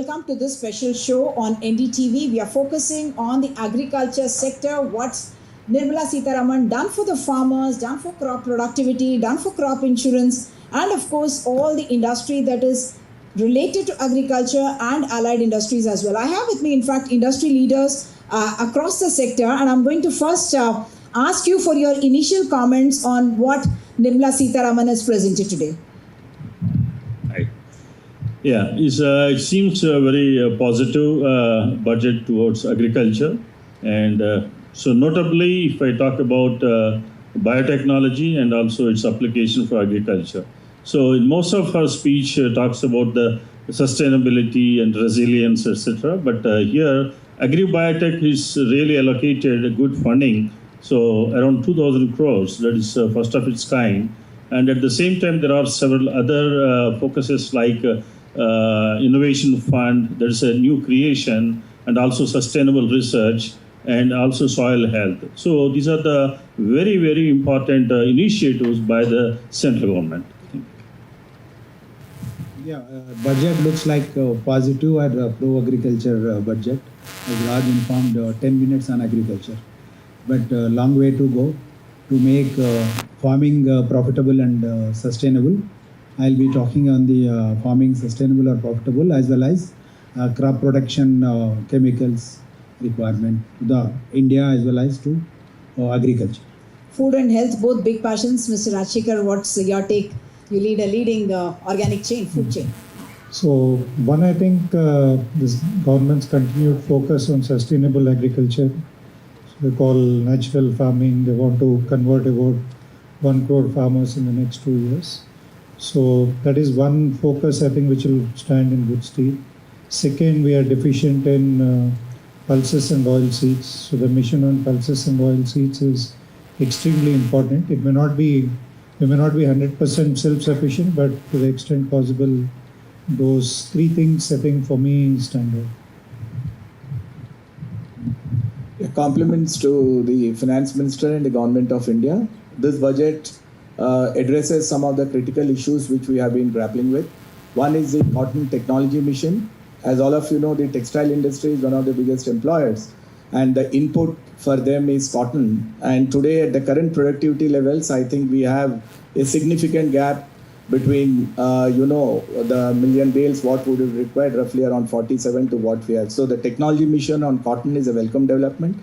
welcome to this special show on NDTV. We are focusing on the agriculture sector, what's Nirmala Sitharaman done for the farmers, done for crop productivity, done for crop insurance, and of course all the industry that is related to agriculture and allied industries as well. I have with me, in fact, industry leaders across the sector, and I'm going to first ask you for your initial comments on what Nirmala Sitharaman has presented today. Yeah, it seems a very positive budget towards agriculture. And so notably, if I talk about biotechnology and also its application for agriculture. So in most of her speech talks about the sustainability and resilience, etc. But here, agri-biotech is really allocated a good funding. So around 2,000 crores, that is first of its kind. And at the same time, there are several other focuses like innovation fund, there's a new creation, and also sustainable research, and also soil health. So these are the very, very important initiatives by the central government. Yeah, budget looks like positive or pro-agriculture budget. As Raj informed, 10 minutes on agriculture. But long way to go to make farming profitable and sustainable. I'll be talking on the farming sustainable or profitable, as well as crop production chemicals requirement to the India as well as to agriculture. Food and health, both big passions. Mr. Rajshekar, what's your take? You lead a leading organic chain, food chain. So one, I think this government's continued focus on sustainable agriculture. So they call natural farming. They want to convert about 1 crore farmers in the next 2 years. So that is one focus, I think, which will stand in good stead. Second, we are deficient in pulses and oil seeds. So the mission on pulses and oil seeds is extremely important. It may not be 100% self-sufficient, but to the extent possible, those three things, I think, for me, stand out. Compliments to the Finance Minister and the Government of India. This budget addresses some of the critical issues which we have been grappling with. One is the cotton technology mission. As all of you know, the textile industry is one of the biggest employers, and the input for them is cotton. And today, at the current productivity levels, I think we have a significant gap between, the million bales, what would have required, roughly around 47 to what we have. So the technology mission on cotton is a welcome development.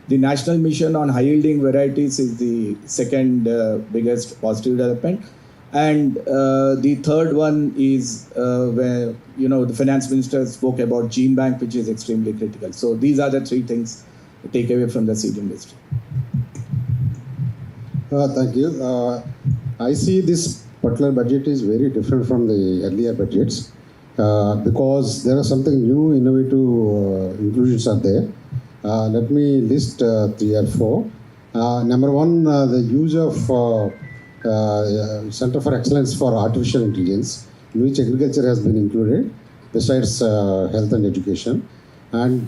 The national mission on high-yielding varieties is the second biggest positive development. And the third one is where, the finance minister spoke about gene bank, which is extremely critical. So these are the three things to take away from the seed industry. Thank you. I see this particular budget is very different from the earlier budgets because there are something new, innovative inclusions are there. Let me list 3 or 4. Number one, the use of Center for Excellence for Artificial Intelligence, in which agriculture has been included, besides health and education. And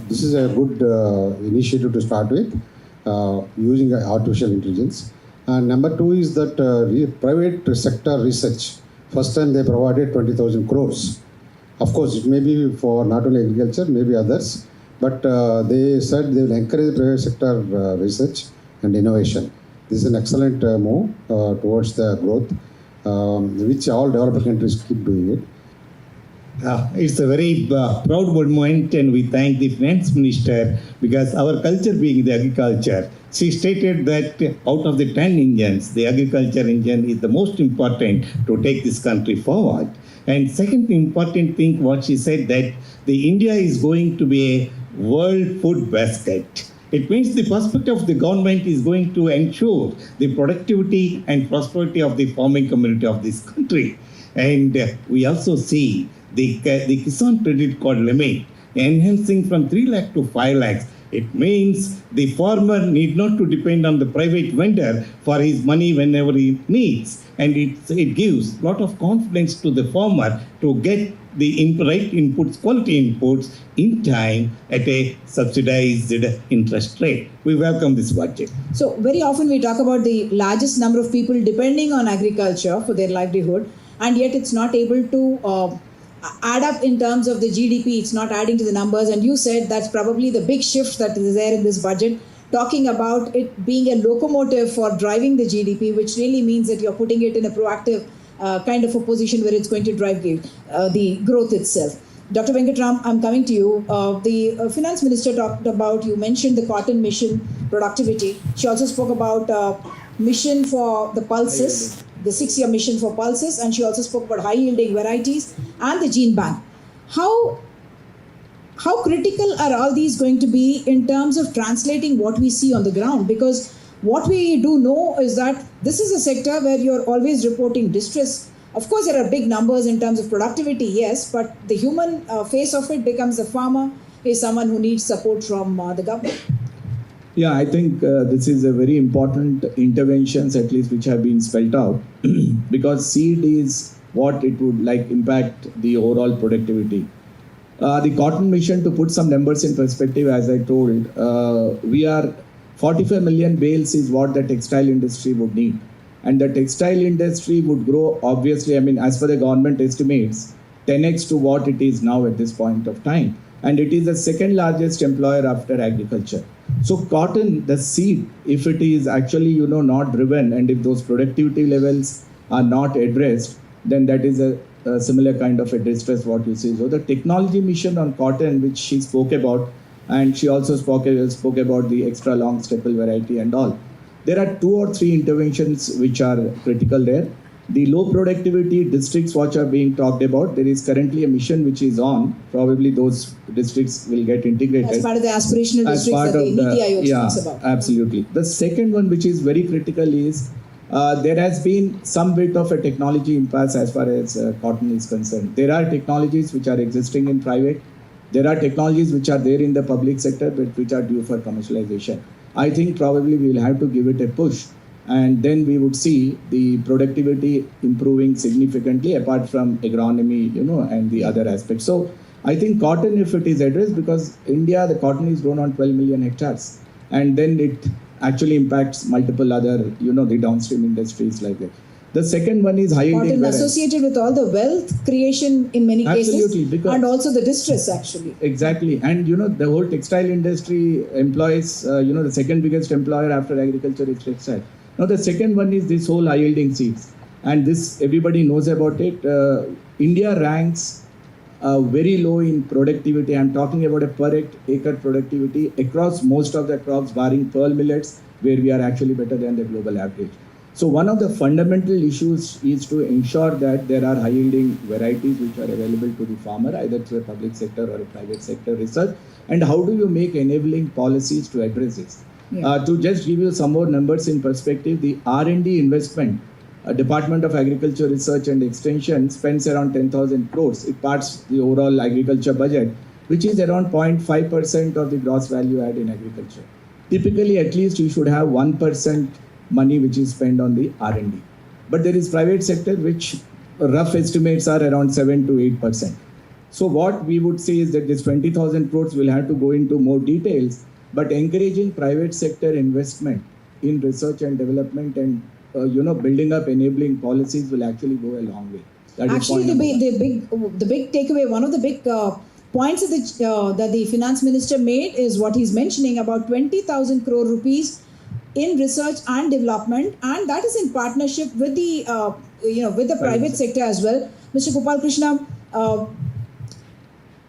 this is a good initiative to start with, using artificial intelligence. And number 2 is that private sector research. First time they provided 20,000 crores. Of course, it may be for not only agriculture, maybe others. But they said they will encourage private sector research and innovation. This is an excellent move towards the growth, which all developed countries keep doing it. It's a very proud moment, and we thank the finance minister because our culture being the agriculture, she stated that out of the 10 engines, the agriculture engine is the most important to take this country forward. And second important thing, what she said, that the India is going to be a world food basket. It means the perspective of the government is going to ensure the productivity and prosperity of the farming community of this country. And we also see the Kisan credit card limit enhancing from 3 lakh to 5 lakhs. It means the farmer need not to depend on the private vendor for his money whenever he needs. And it gives a lot of confidence to the farmer to get the right inputs, quality inputs in time at a subsidized interest rate. We welcome this budget. So very often we talk about the largest number of people depending on agriculture for their livelihood, and yet it's not able to add up in terms of the GDP. It's not adding to the numbers. And you said that's probably the big shift that is there in this budget, talking about it being a locomotive for driving the GDP, which really means that you're putting it in a proactive kind of a position where it's going to drive the growth itself. Dr. Venkatram, I'm coming to you. The finance minister talked about, you mentioned the cotton mission productivity. She also spoke about mission for the pulses, the 6-year mission for pulses, and she also spoke about high yielding varieties and the gene bank. How critical are all these going to be in terms of translating what we see on the ground? Because what we do know is that this is a sector where you're always reporting distress. Of course, there are big numbers in terms of productivity, yes, but the human face of it becomes the farmer is someone who needs support from the government. Yeah, I think this is a very important interventions, at least which have been spelled out, because seed is what it would like impact the overall productivity. The cotton mission, to put some numbers in perspective, as I told, we are 45 million bales is what the textile industry would need. And the textile industry would grow, obviously, I mean, as per the government estimates, 10x to what it is now at this point of time. And it is the second largest employer after agriculture. So cotton, the seed, if it is actually, not driven, and if those productivity levels are not addressed, then that is a similar kind of a distress what you see. So the technology mission on cotton, which she spoke about, and she also spoke about the extra long staple variety and all. There are 2 or 3 interventions which are critical there. The low productivity districts which are being talked about, there is currently a mission which is on. Probably those districts will get integrated. As part of the aspirational districts that the NDTV speaks about. Absolutely. The second one, which is very critical, is there has been some bit of a technology impasse as far as cotton is concerned. There are technologies which are existing in private. There are technologies which are there in the public sector, but which are due for commercialization. I think probably we will have to give it a push, and then we would see the productivity improving significantly apart from agronomy, and the other aspects. So I think cotton, if it is addressed, because India, the cotton is grown on 12 million hectares, and then it actually impacts multiple other, the downstream industries like that. The second one is high yielding varieties. Associated with all the wealth creation in many cases, and also the distress actually. Exactly, and the whole textile industry employs, the second biggest employer after agriculture is textile. Now the second one is this whole high yielding seeds, and this everybody knows about it. India ranks very low in productivity. I'm talking about a per acre productivity across most of the crops, barring pearl millets, where we are actually better than the global average. So one of the fundamental issues is to ensure that there are high yielding varieties which are available to the farmer, either through a public sector or a private sector research. And how do you make enabling policies to address this? Yeah. To just give you some more numbers in perspective, the R&D investment, Department of Agriculture Research and Extension spends around 10,000 crores. It parts the overall agriculture budget, which is around 0.5% of the gross value add in agriculture. Typically, at least you should have 1% money which is spent on the R&D. But there is private sector which rough estimates are around 7 to 8%. So what we would say is that this 20,000 crores will have to go into more details, but encouraging private sector investment in research and development and building up enabling policies will actually go a long way. That actually, the big takeaway, one of the big points that the finance minister made is what he's mentioning about 20,000 crore rupees in research and development, and that is in partnership with the with the private sector as well. Mr. Gopal Krishna,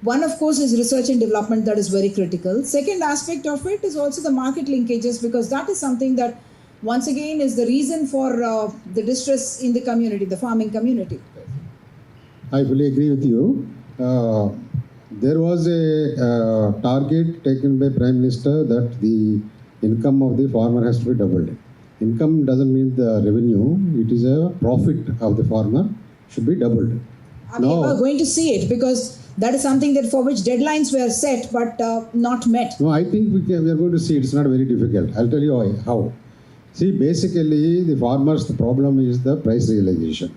one of course is research and development, that is very critical. Second aspect of it is also the market linkages, because that is something that once again is the reason for the distress in the community, the farming community. I fully agree with you. There was a target taken by Prime Minister that the income of the farmer has to be doubled. Income doesn't mean the revenue, it is a profit of the farmer should be doubled. Are we ever going to see it? Because that is something that for which deadlines were set but not met. No, I think we are going to see it. It's not very difficult. I'll tell you how. See, basically the farmers, the problem is the price realization.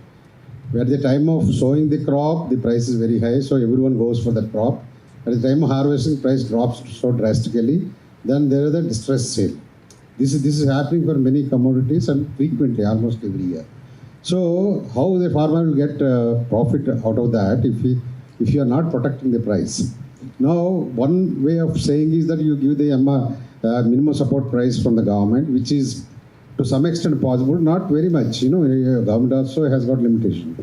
At the time of sowing the crop, the price is very high, so everyone goes for that crop. At the time of harvesting, price drops so drastically. Then there is a distress sale. This is happening for many commodities and frequently, almost every year. So how the farmer will get profit out of that? If if you are not protecting the price. Now, one way of saying is that you give the minimum support price from the government, which is to some extent possible, not very much. Government also has got limitation.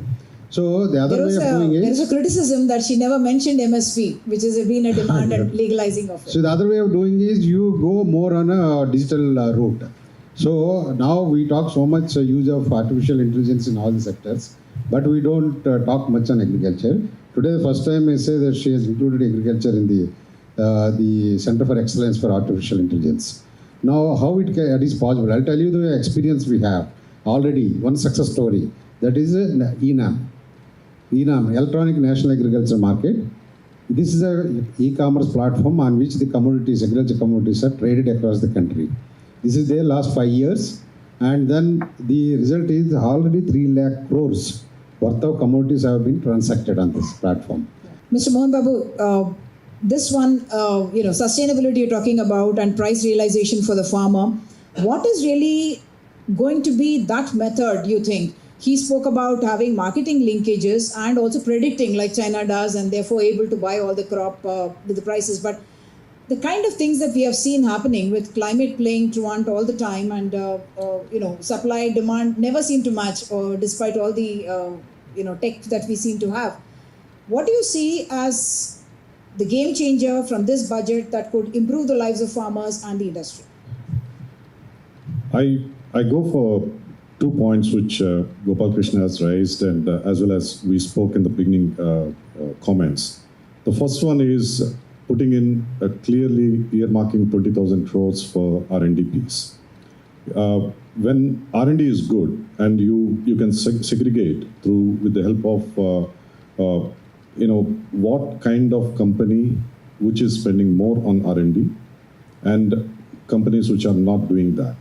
So the other way of doing it. There is a criticism that she never mentioned MSP, which has been a demand and legalizing of it. So the other way of doing is you go more on a digital route. So now we talk so much use of artificial intelligence in all the sectors, but we don't talk much on agriculture. Today, the first time I say that she has included agriculture in the Center for Excellence for Artificial Intelligence. Now, how it is possible? I'll tell you the experience we have already. One success story, that is ENAM, Electronic National Agriculture Market. This is an e-commerce platform on which the commodities, agriculture commodities, are traded across the country. This is there last 5 years, and then the result is already 3 lakh crores worth of commodities have been transacted on this platform. Mr. Mohan Babu, this one, sustainability you're talking about and price realization for the farmer. What is really going to be that method, you think? He spoke about having marketing linkages and also predicting like China does, and therefore able to buy all the crop with the prices. But the kind of things that we have seen happening with climate playing truant all the time, and supply demand never seem to match, despite all the tech that we seem to have. What do you see as the game changer from this budget that could improve the lives of farmers and the industry? I go for 2 points which Gopal Krishna has raised, and as well as we spoke in the beginning comments. The first one is putting in a clearly earmarking 20,000 crores for R&D. When R&D is good and you can segregate through with the help of what kind of company which is spending more on R&D and companies which are not doing that.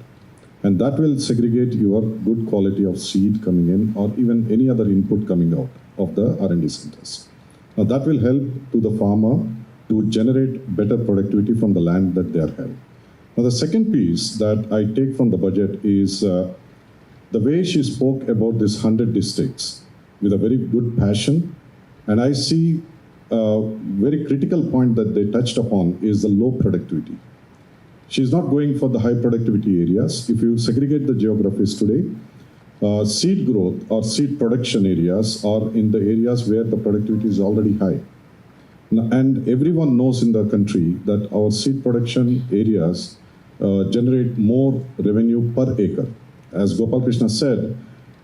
And that will segregate your good quality of seed coming in or even any other input coming out of the R&D centers. Now that will help to the farmer to generate better productivity from the land that they are having. Now the second piece that I take from the budget is the way she spoke about this 100 districts with a very good passion. And I see a very critical point that they touched upon is the low productivity. She's not going for the high productivity areas. If you segregate the geographies today, seed growth or seed production areas are in the areas where the productivity is already high. And everyone knows in the country that our seed production areas generate more revenue per acre. As Gopal Krishna said,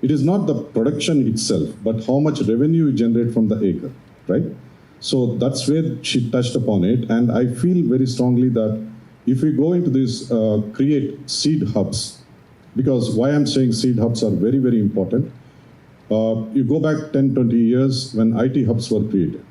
it is not the production itself, but how much revenue you generate from the acre, right? So that's where she touched upon it. And I feel very strongly that if we go into this, create seed hubs, because why I'm saying seed hubs are very, very important. You go back 10, 20 years when IT hubs were created.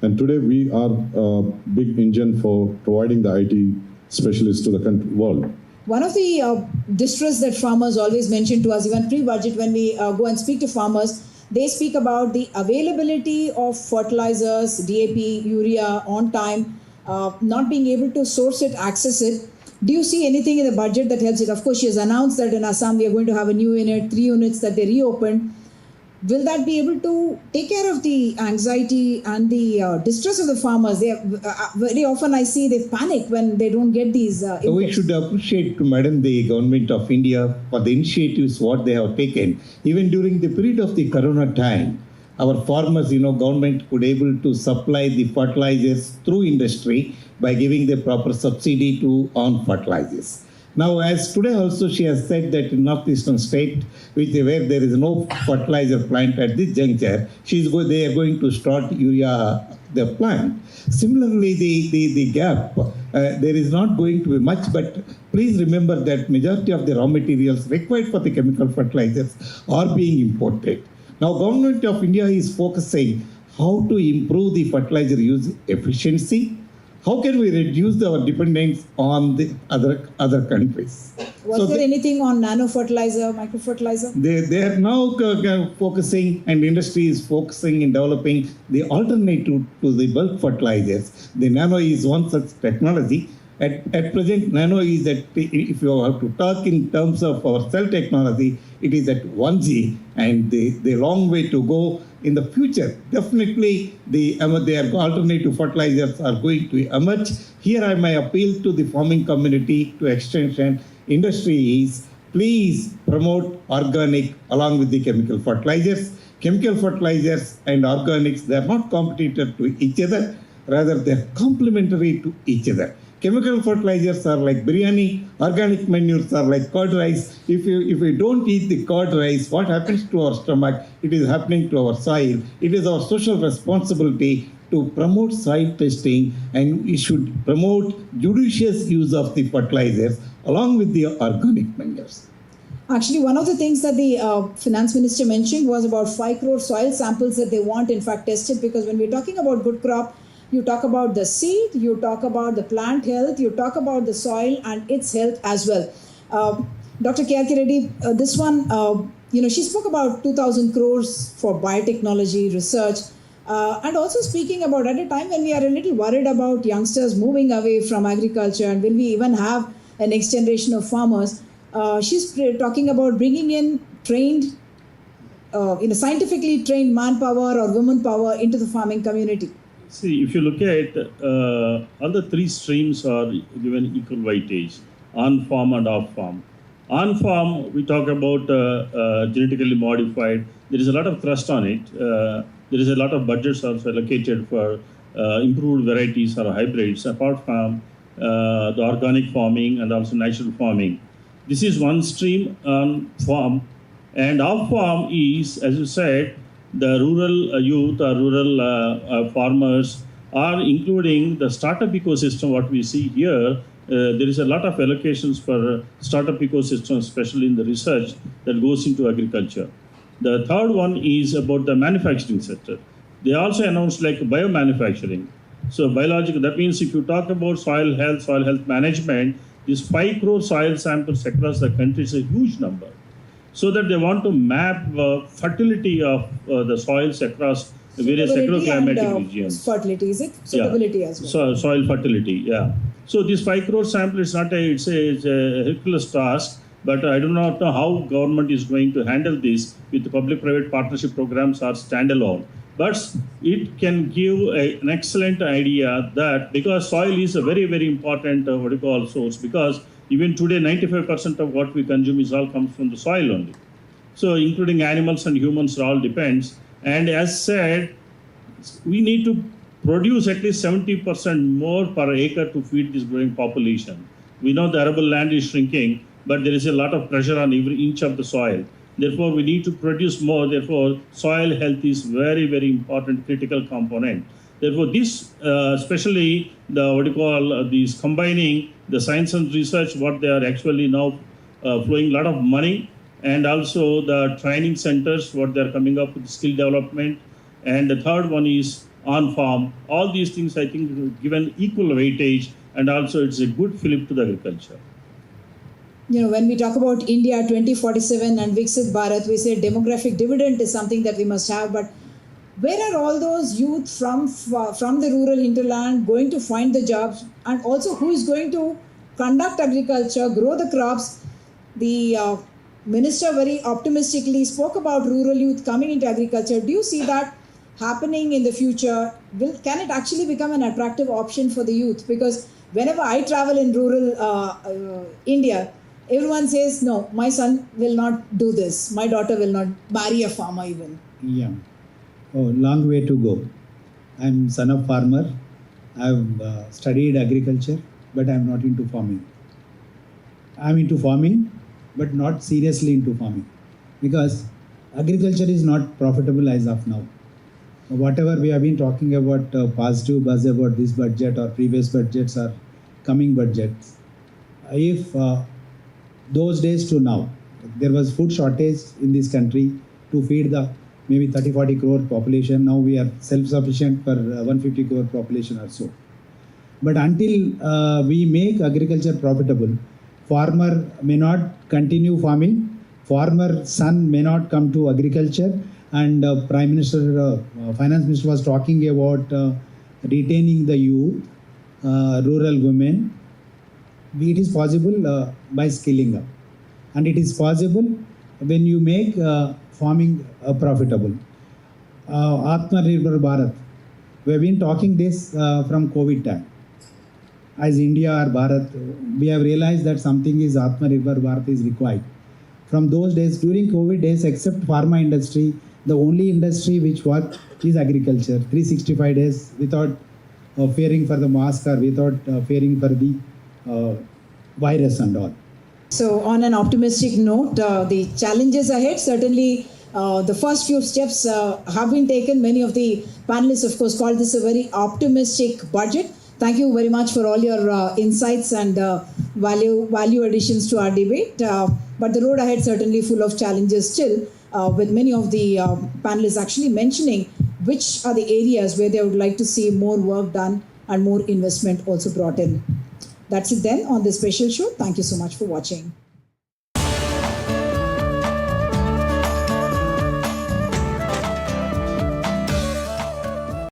And today we are a big engine for providing the IT specialists to the world. One of the distress that farmers always mention to us, even pre-budget, when we go and speak to farmers, they speak about the availability of fertilizers, DAP, urea on time, not being able to source it, access it. Do you see anything in the budget that helps it? Of course, she has announced that in Assam we are going to have a new unit, 3 units that they reopened. Will that be able to take care of the anxiety and the distress of the farmers? They very often I see they panic when they don't get these inputs. We should appreciate, Madam, the Government of India for the initiatives what they have taken. Even during the period of the Corona time, our farmers, government could able to supply the fertilizers through industry by giving the proper subsidy on fertilizers. Now, as today also she has said that in northeastern state, where there is no fertilizer plant at this juncture, they are going to start urea the plant. Similarly, the gap, there is not going to be much, but please remember that majority of the raw materials required for the chemical fertilizers are being imported. Now, Government of India is focusing how to improve the fertilizer use efficiency. How can we reduce our dependence on the other countries? Was there anything on nano fertilizer, micro fertilizer? They are now focusing, and industry is focusing in developing the alternative to the bulk fertilizers. The nano is one such technology. At present, nano is that if you have to talk in terms of our cell technology, it is at 1G, and the long way to go in the future. Definitely, the alternative fertilizers are going to emerge. Here, I may appeal to the farming community, to extension industry is please promote organic along with the chemical fertilizers. Chemical fertilizers and organics, they are not competitor to each other, rather they are complementary to each other. Chemical fertilizers are like biryani, organic manures are like curd rice. If we don't eat the curd rice, what happens to our stomach? It is happening to our soil. It is our social responsibility to promote soil testing, and we should promote judicious use of the fertilizers along with the organic manures. Actually, one of the things that the finance minister mentioned was about 5 crore soil samples that they want, in fact, tested, because when we're talking about good crop, you talk about the seed, you talk about the plant health, you talk about the soil and its health as well. Dr. K.R.K. Reddy, this one, she spoke about 2,000 crores for biotechnology research, and also speaking about at a time when we are a little worried about youngsters moving away from agriculture, and will we even have a next generation of farmers. She's talking about bringing in trained, scientifically trained manpower or women power into the farming community. See, if you look at all the three streams are given equal weightage, on-farm and off-farm. On-farm, we talk about genetically modified. There is a lot of thrust on it. There is a lot of budgets also allocated for improved varieties or hybrids, apart from the organic farming and also natural farming. This is one stream on farm, and off farm is, as you said, the rural youth or rural farmers are including the startup ecosystem. What we see here, there is a lot of allocations for startup ecosystem, especially in the research that goes into agriculture. The third one is about the manufacturing sector. They also announced like biomanufacturing. So biological, that means if you talk about soil health management, these 5 crore soil samples across the country is a huge number. So that they want to map fertility of the soils across various agroclimatic regions. Fertility, is it? Suitability as well. Soil fertility, yeah. So this 5 crore sample is not it's a Hercules task, but I do not know how government is going to handle this with the public-private partnership programs or standalone. But it can give an excellent idea that because soil is a very, very important source, because even today 95% of what we consume is all comes from the soil only. So including animals and humans, it all depends. And as said, we need to produce at least 70% more per acre to feed this growing population. We know the arable land is shrinking, but there is a lot of pressure on every inch of the soil. Therefore, we need to produce more. Therefore, soil health is very, very important, critical component. Therefore, this, especially these combining the science and research, what they are actually now flowing a lot of money, and also the training centers, what they are coming up with skill development. And the third one is on-farm. All these things, I think, given equal weightage, and also it's a good fillip to the agriculture. When we talk about India 2047 and Viksit Bharat, we say demographic dividend is something that we must have. But where are all those youth from the rural hinterland going to find the jobs? And also, who is going to conduct agriculture, grow the crops? The minister very optimistically spoke about rural youth coming into agriculture. Do you see that happening in the future? Can it actually become an attractive option for the youth? Because whenever I travel in rural India, everyone says, no, my son will not do this. My daughter will not marry a farmer even. Yeah. Oh, long way to go. I'm son of farmer. I've studied agriculture, but I'm not into farming. I'm into farming, but not seriously into farming. Because agriculture is not profitable as of now. Whatever we have been talking about, positive buzz about this budget or previous budgets or coming budgets, if those days to now, there was food shortage in this country to feed the maybe 30-40 crore population. Now we are self-sufficient for 150 crore population or so. But until we make agriculture profitable, farmer may not continue farming, farmer son may not come to agriculture, and Prime Minister, Finance Minister was talking about retaining the youth, rural women, it is possible by skilling up, and it is possible when you make farming profitable. Atmanirbhar Bharat. We have been talking this from COVID time. As India or Bharat, we have realized that something is Atmanirbhar Bharat is required. From those days, during COVID days, except pharma industry, the only industry which worked is agriculture. 365 days without fearing for the mask or without fearing for the virus and all. So on an optimistic note, the challenges ahead, certainly the first few steps have been taken. Many of the panelists, of course, called this a very optimistic budget. Thank you very much for all your insights and value additions to our debate. But the road ahead certainly full of challenges still, with many of the panelists actually mentioning which are the areas where they would like to see more work done and more investment also brought in. That's it then on this special show. Thank you so much for watching.